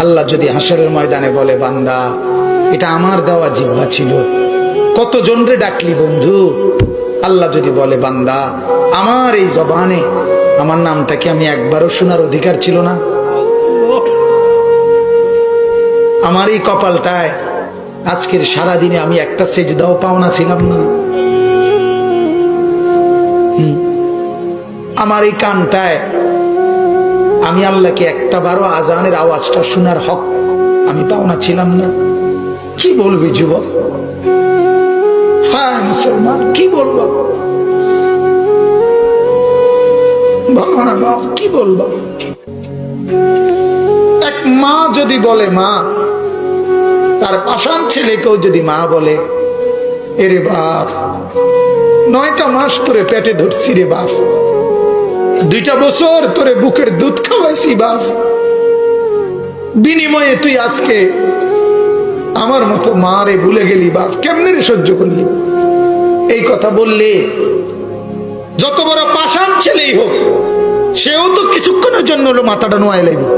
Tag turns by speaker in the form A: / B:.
A: আল্লাহ যদি হাসরের ময়দানে বলে, বান্দা এটা আমার দেওয়া জিহ্বা ছিল, কত জনরে ডাকলি বন্ধু। আল্লাহ যদি বলে, বান্দা আমার এই জবানে আমার নামটা কি আমি একবারও শোনার অধিকার ছিল না? আমার এই কপালটায় আজকের সারাদিনে আমি একটা সেজদাও পাওনা ছিলাম না? আমার এই কানটায় আমি আল্লাহকে একটা বারো আজানের আওয়াজটা শোনার হক আমি পাওনা ছিলাম না? কি বলবি যুবক? হ্যাঁ মুসলমান, কি বলবো? বলো না বাপ, কি বলবো? এক মা যদি বলে, মা তার পাষাণ ছেলেকেও যদি মা বলে, এরে বাপ 9টা মাস তোরে পেটে ধরছি রে বাপ, 2টা বছর তোরে বুকের দুধ খাওয়াইছি বাপ, বিনিময়ে তুই আজকে আমার মতো মা রে ভুলে গেলি বাপ, কেমনে রে সহ্য করলি? এই কথা বললে যত বড় পাষাণ ছেলেই হোক, সেও তো কিছুক্ষণের জন্য মাথাটা নোয়াই লাগবে।